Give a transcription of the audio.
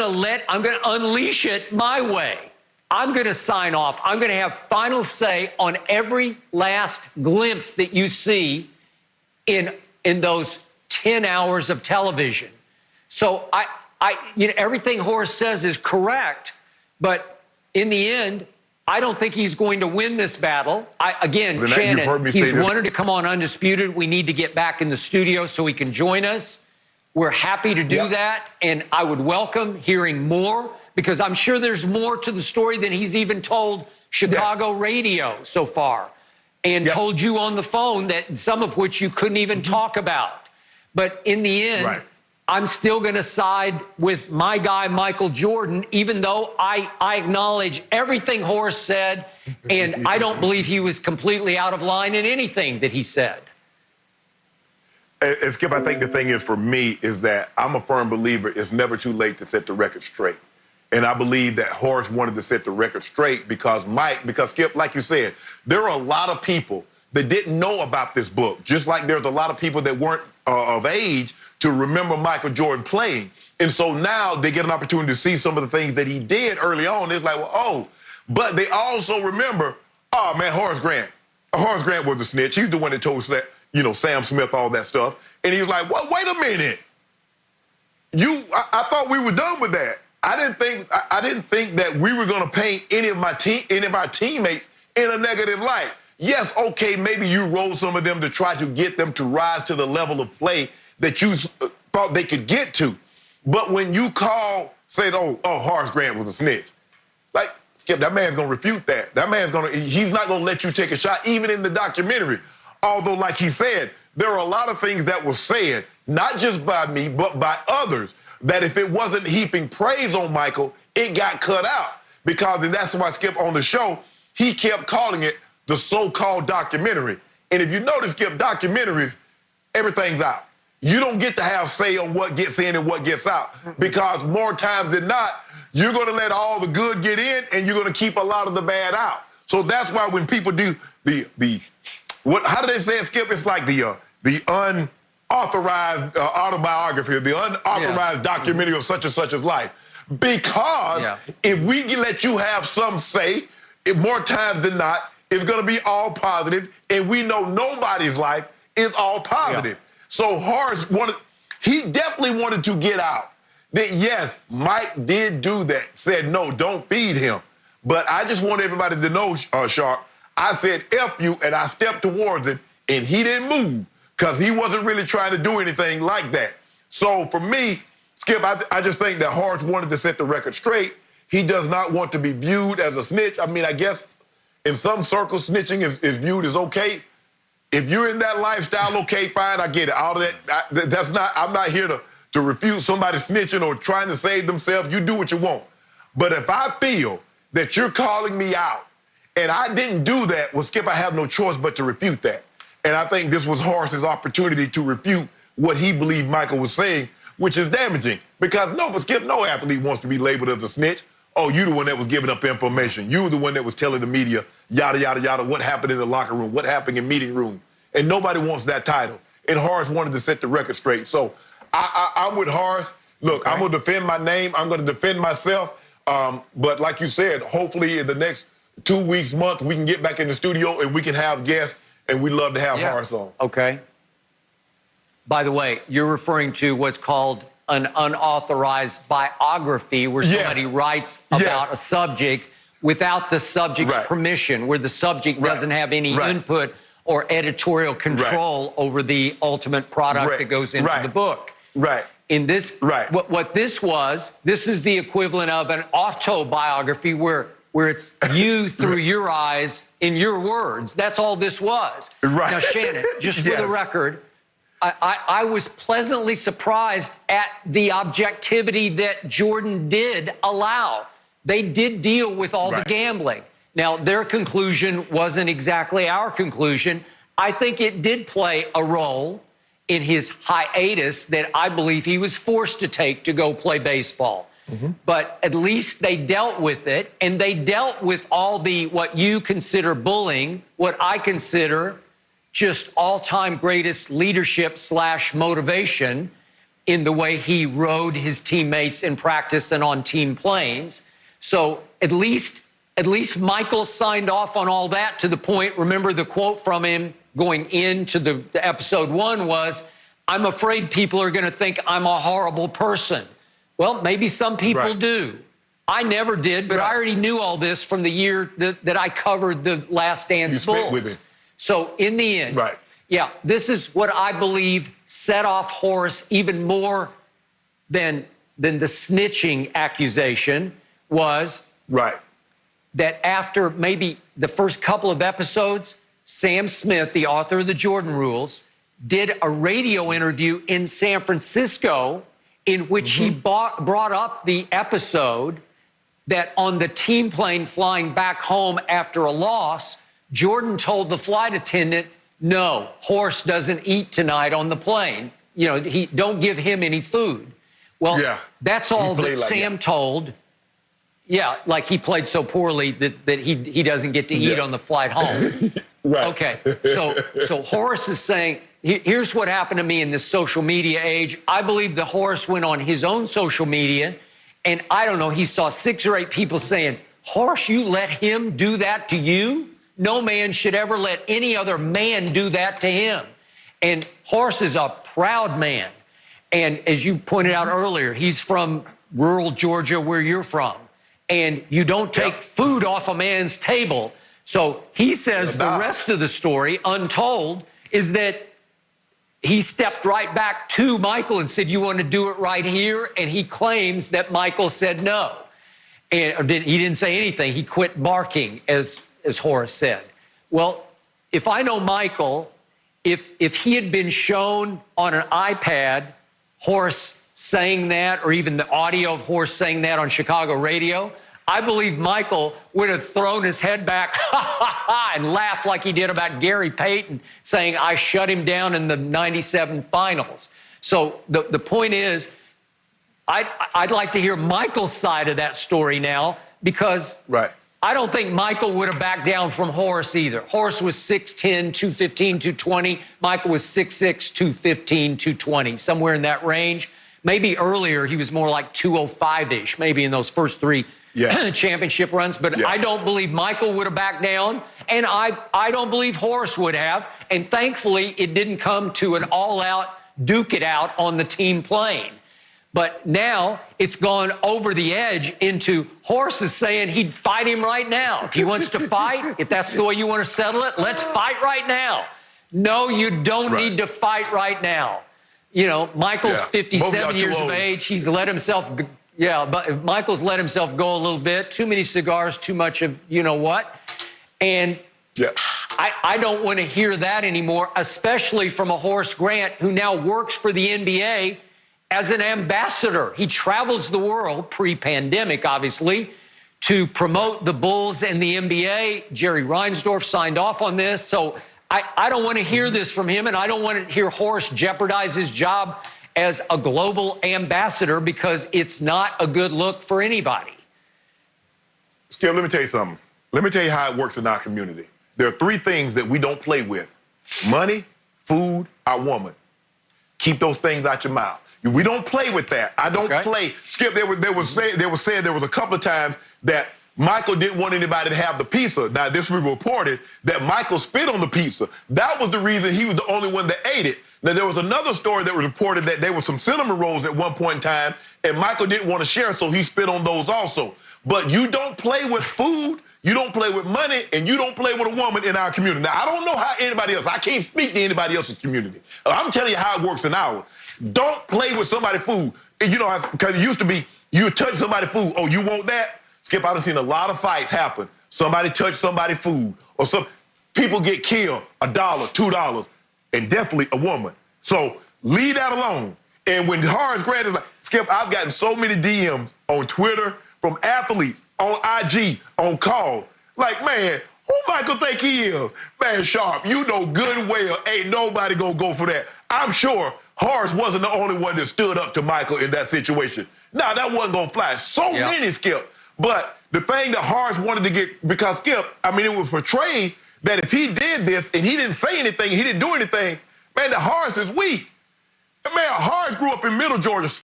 I'm going to unleash it my way. I'm going to sign off. I'm going to have final say on every last glimpse that you see in those 10 hours of television. So everything Horace says is correct, but in the end, I don't think he's going to win this battle. Shannon, he's wanted to come on Undisputed. We need to get back in the studio so he can join us. We're happy to do that, and I would welcome hearing more, because I'm sure there's more to the story than he's even told Chicago radio so far, and told you on the phone, that some of which you couldn't even talk about. But in the end, I'm still going to side with my guy, Michael Jordan, even though I acknowledge everything Horace said, and I don't believe he was completely out of line in anything that he said. And Skip, I think the thing is, for me, is that I'm a firm believer it's never too late to set the record straight. And I believe that Horace wanted to set the record straight because Skip, like you said, there are a lot of people that didn't know about this book, just like there's a lot of people that weren't of age to remember Michael Jordan playing. And so now they get an opportunity to see some of the things that he did early on. It's like, well, oh, but they also remember, oh, man, Horace Grant. Horace Grant was the snitch. He's the one that told Sam Smith all that stuff. And he was like, well, wait a minute. I thought we were done with that. I didn't think that we were going to paint any of our teammates in a negative light. Yes, okay, maybe you rolled some of them to try to get them to rise to the level of play that you thought they could get to. But when you said, oh, Horace Grant was a snitch, like, Skip, that man's going to refute that. He's not going to let you take a shot, even in the documentary. Although, like he said, there are a lot of things that were said, not just by me, but by others, that if it wasn't heaping praise on Michael, it got cut out. And that's why, Skip, on the show, he kept calling it the so-called documentary. And if you notice, Skip, documentaries, everything's out. You don't get to have say on what gets in and what gets out, because more times than not, you're going to let all the good get in and you're going to keep a lot of the bad out. So that's why when people do how do they say it, Skip? It's like the unauthorized autobiography, the unauthorized documentary of such and such's life. Because if we let you have some say, more times than not, it's going to be all positive, and we know nobody's life is all positive. So Horace he definitely wanted to get out that, yes, Mike did do that, said, no, don't feed him. But I just want everybody to know, Sharp, I said, F you, and I stepped towards him, and he didn't move because he wasn't really trying to do anything like that. So for me, Skip, I just think that Horace wanted to set the record straight. He does not want to be viewed as a snitch. I mean, I guess in some circles, snitching is viewed as okay. If you're in that lifestyle, okay, fine, I get it. All of that, I'm not here to refute somebody snitching or trying to save themselves. You do what you want. But if I feel that you're calling me out and I didn't do that, well, Skip, I have no choice but to refute that. And I think this was Horace's opportunity to refute what he believed Michael was saying, which is damaging. Because Skip, no athlete wants to be labeled as a snitch. Oh, you the one that was giving up information. You the one that was telling the media, yada, yada, yada, what happened in the locker room, what happened in meeting room. And nobody wants that title. And Horace wanted to set the record straight. So I'm with Horace. Look, I'm going to defend my name. I'm going to defend myself. But like you said, hopefully in the next 2 weeks, month, we can get back in the studio and we can have guests. And we'd love to have Horace on. Okay. By the way, you're referring to what's called an unauthorized biography, where somebody writes about a subject without the subject's permission, where the subject doesn't have any input or editorial control over the ultimate product that goes into the book. In this, what this is the equivalent of an autobiography where it's you through your eyes in your words. That's all this was. Now, Shannon, just for the record, I was pleasantly surprised at the objectivity that Jordan did allow. They did deal with all the gambling. Now, their conclusion wasn't exactly our conclusion. I think it did play a role in his hiatus that I believe he was forced to take to go play baseball. But at least they dealt with it, and they dealt with all the, what you consider bullying, what I consider just all-time greatest leadership / motivation. in the way he rode his teammates in practice and on team planes. So at least Michael signed off on all that to the point, remember the quote from him going into the episode 1 was, "I'm afraid people are going to think I'm a horrible person." Well, maybe some people do. I never did, but I already knew all this from the year that I covered the Last Dance Bulls. With it. So in the end, yeah, this is what I believe set off Horace even more than the snitching accusation was that after maybe the first couple of episodes, Sam Smith, the author of the Jordan Rules, did a radio interview in San Francisco in which he brought up the episode that on the team plane flying back home after a loss, Jordan told the flight attendant, "No, Horace doesn't eat tonight on the plane. You know, don't give him any food." Well, that's all that Sam told. Yeah, like he played so poorly that he doesn't get to eat on the flight home. Okay, so Horace is saying, here's what happened to me in this social media age. I believe that Horace went on his own social media, and I don't know, he saw 6 or 8 people saying, "Horace, you let him do that to you? No man should ever let any other man do that to him." And Horace is a proud man. And as you pointed out earlier, he's from rural Georgia where you're from. And you don't take food off a man's table. So he says the rest of the story, untold, is that he stepped right back to Michael and said, "You want to do it right here?" And he claims that Michael said no. And he didn't say anything. He quit barking, as Horace said. Well, if I know Michael, if he had been shown on an iPad Horace saying that, or even the audio of Horace saying that on Chicago radio, I believe Michael would have thrown his head back and laughed like he did about Gary Payton saying, "I shut him down in the '97 finals." So the point is, I'd like to hear Michael's side of that story now, because I don't think Michael would have backed down from Horace either. Horace was 6'10", 215, 220. Michael was 6'6", 215, 220, somewhere in that range. Maybe earlier he was more like 205-ish, maybe in those first 3 championship runs. But I don't believe Michael would have backed down, and I don't believe Horace would have. And thankfully, it didn't come to an all-out duke it out on the team plane. But now it's gone over the edge into Horace is saying he'd fight him right now. If he wants to fight, if that's the way you want to settle it, let's fight right now. No, you don't need to fight right now. You know, Michael's 57 years of age. He's let himself, but Michael's let himself go a little bit. Too many cigars, too much of you know what. And I don't want to hear that anymore, especially from a Horace Grant who now works for the NBA as an ambassador. He travels the world, pre-pandemic, obviously, to promote the Bulls and the NBA. Jerry Reinsdorf signed off on this. So I don't want to hear this from him, and I don't want to hear Horace jeopardize his job as a global ambassador, because it's not a good look for anybody. Skip, let me tell you something. Let me tell you how it works in our community. There are 3 things that we don't play with: money, food, our woman. Keep those things out your mouth. We don't play with that. I don't play. Skip, they were saying there was a couple of times that Michael didn't want anybody to have the pizza. Now, this was reported that Michael spit on the pizza. That was the reason he was the only one that ate it. Now, there was another story that was reported that there were some cinnamon rolls at one point in time, and Michael didn't want to share, so he spit on those also. But you don't play with food, you don't play with money, and you don't play with a woman in our community. Now, I don't know how anybody else, I can't speak to anybody else's community. I'm telling you how it works in ours. Don't play with somebody's food. You know, because it used to be, you touch somebody's food. Oh, you want that? Skip, I've seen a lot of fights happen. Somebody touch somebody's food, or some people get killed, $1, $2, and definitely a woman. So leave that alone. And when Horace Grant is like, Skip, I've gotten so many DMs on Twitter from athletes, on IG, on call. Like, man, who Michael think he is? Man, Sharp, you know good and well ain't nobody gonna go for that. I'm sure Horace wasn't the only one that stood up to Michael in that situation. Now, that wasn't going to fly. So many, Skip. But the thing that Horace wanted to get, because Skip, I mean, it was portrayed that if he did this and he didn't say anything, he didn't do anything, man, that Horace is weak. Man, Horace grew up in Middle Georgia.